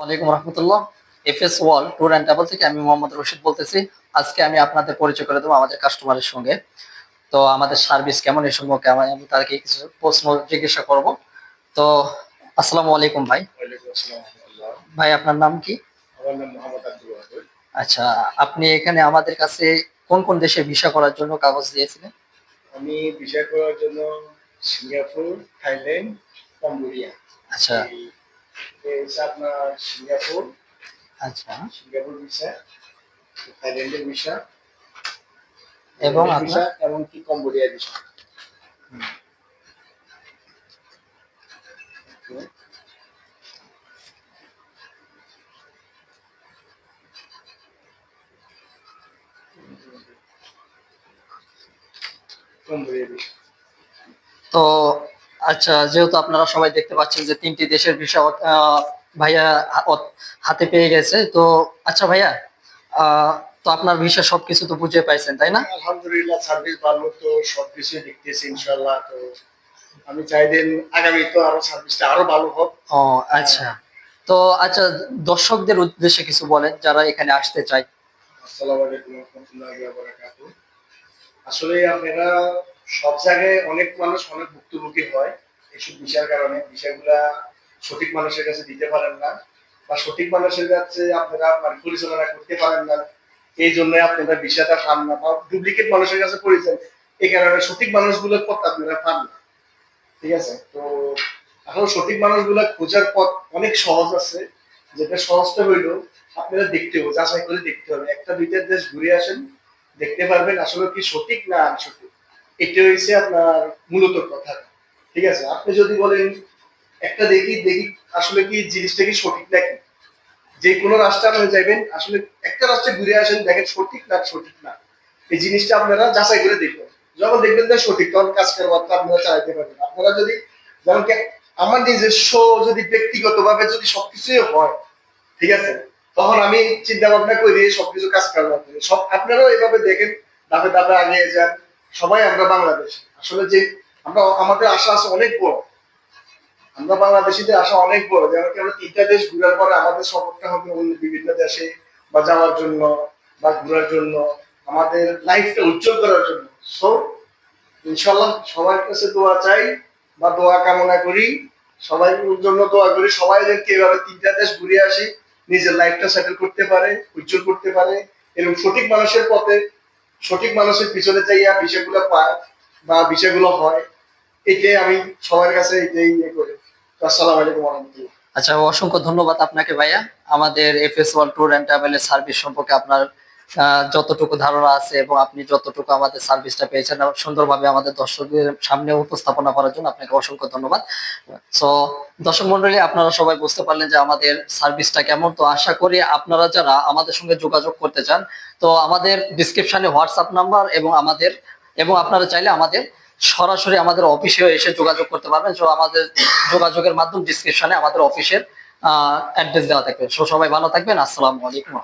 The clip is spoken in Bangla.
ওয়ালাইকুম রহমতুল্লাহ। FS world tour and travel থেকে আমি মোহাম্মদ রশিদ বলতেছি। আজকে আমি আপনাদের পরিচয় করে দেবো আমাদের কাস্টমারের সঙ্গে। তো আমাদের সার্ভিস কেমন এই সম্পর্কে আমি তাদেরকে কিছু প্রশ্ন জিজ্ঞাসা করব। তো আসসালামু আলাইকুম ভাই। ওয়ালাইকুম আসসালাম রাহমাতুল্লাহ। ভাই আপনার নাম কি? আমার নাম মোহাম্মদ আব্দুল ওয়াদুদ। আচ্ছা, আপনি এখানে আমাদের কাছে কোন কোন দেশে ভিসা করার জন্য কাগজ দিয়েছিলেন? আমি ভিসা করার জন্য সিঙ্গাপুর, থাইল্যান্ড, কম্বোডিয়া আচ্ছা এই এই হচ্ছে আপনার সিঙ্গাপুর আচ্ছা। সিঙ্গাপুর ভিসা, থাইল্যান্ডের ভিসা, এবং থাইল্যান্ডের আপনার ভিসা এমনকি কম্বোডিয়া ভিসা। Cambodia visa. তো আচ্ছা, যেহেতু আপনারা সবাই দেখতে পাচ্ছেন যে তিনটি দেশের ভিসা ভাইয়া হাতে পেয়ে গেছে। তো আচ্ছা ভাইয়া, তো আপনার ভিসা সবকিছু তো বুঝে পাইছেন তাই না? আলহামদুলিল্লাহ, সার্ভিস ভালো, তো সবকিছু দেখতেছি ইনশাআল্লাহ। তো আমি চাইলেন আগামী তো আরো সার্ভিসটা আরো ভালো হোক। ও আচ্ছা। তো আচ্ছা, দর্শকদের উদ্দেশ্যে কিছু বলেন যারা এখানে আসতে চায়। আসসালামু আলাইকুম ওয়া রাহমাতুল্লাহি ওয়া বারাকাতুহু। আসলে আপনারা সব জায়গায় অনেক মানুষ অনেক ভুক্তভোগী হয় এইসব বিষয়ের কারণে, বিষয়গুলা সঠিক মানুষের কাছে দিতে পারেন না বা সঠিক মানুষের কাছে আপনারা পরিচালনা করতে পারেন না। এই জন্য আপনারা বিষয়টা পান না বা ডুপ্লিকেট মানুষের কাছে পরিচয়, এই কারণে সঠিক মানুষগুলোর পথ আপনারা পান না। ঠিক আছে? তো এখন সঠিক মানুষগুলা খোঁজার পথ অনেক সহজ আছে। যেটা সহজটা হইল আপনারা দেখতে হবে, যাচাই করে দেখতে হবে। একটা দুইটা দেশ ঘুরে আসেন, দেখতে পারবেন আসলে কি সঠিক না সঠিক। এটা হচ্ছে আপনার মূলত কথা। ঠিক আছে? আপনি যদি বলেন একটা দেখি দেখি আসলে কি জিনিসটা কি সঠিক নাকি, যে কোনো রাষ্ট্রে আপনি যাবেন, আসলে একটা রাষ্ট্রে ঘুরে আসেন, দেখেন সঠিক না সঠিক না, এই জিনিসটা আপনারা যাচাই করে দেখবেন। যখন দেখবেন যে সঠিক, তখন কাজ করবার আপনারা চালাইতে পারবেন। আপনারা যদি যেমন কি আমার নিজস্ব যদি ব্যক্তিগত ভাবে যদি সবকিছুই হয়, ঠিক আছে, তখন আমি চিন্তা ভাবনা করি সবকিছু কাজ করার সব আপনারাও এভাবে দেখেন, ধাপে ধাপে আগে যান। সবাই আমরা বাংলাদেশ, আসলে যে আমরা আমাদের আশা আছে অনেক বড়, আমরা বাংলাদেশিদের আশা অনেক বড়, যেমন কি আমরা তিনটা দেশ ঘুরার পরে আমাদের সফরটা হবে অন্য বিভিন্ন দেশে বা যাওয়ার জন্য বা ঘোরার জন্য, আমাদের লাইফটা উজ্জ্বল করার জন্য। সো ইনশাল্লাহ সবার কাছে দোয়া চাই বা দোয়া কামনা করি, সবাই জন্য দোয়া করি, সবাই যেন কিভাবে তিনটা দেশ ঘুরে আসি, নিজের লাইফটা সেটেল করতে পারে, উজ্জ্বল করতে পারে এবং সঠিক মানুষের পথে সঠিক মানুষের পিছনে যাইয়া বিষয়গুলো পায় বা বিষয়গুলো হয়। এটাই আমি সবার কাছে এটাই ইয়ে করি। আসসালামু আলাইকুম ওয়া রাহমাতুল্লাহ। আচ্ছা, অসংখ্য ধন্যবাদ আপনাকে ভাইয়া। আমাদের এফএস ওয়ার্ল্ড ট্যুর অ্যান্ড ট্রাভেলের সার্ভিস সম্পর্কে আপনার যতটুকু ধারণা আছে এবং আপনি যতটুকু আমাদের সার্ভিসটা পেয়েছেন সুন্দরভাবে আমাদের দর্শকদের সামনে উপস্থাপনা করার জন্য আপনাকে অসংখ্য ধন্যবাদ। সো দর্শক মন্ডলী, আপনারা সবাই বুঝতে পারলেন যে আমাদের সার্ভিসটা কেমন। তো আশা করি আপনারা যারা আমাদের সঙ্গে যোগাযোগ করতে চান, তো আমাদের ডিসক্রিপশনে হোয়াটসঅ্যাপ নাম্বার এবং আপনারা চাইলে আমাদের সরাসরি আমাদের অফিসে এসে যোগাযোগ করতে পারবেন। তো আমাদের যোগাযোগের মাধ্যম ডিসক্রিপশনে আমাদের অফিসের অ্যাড্রেস দেওয়া থাকবে। সো সবাই ভালো থাকবেন। আসসালামু আলাইকুম।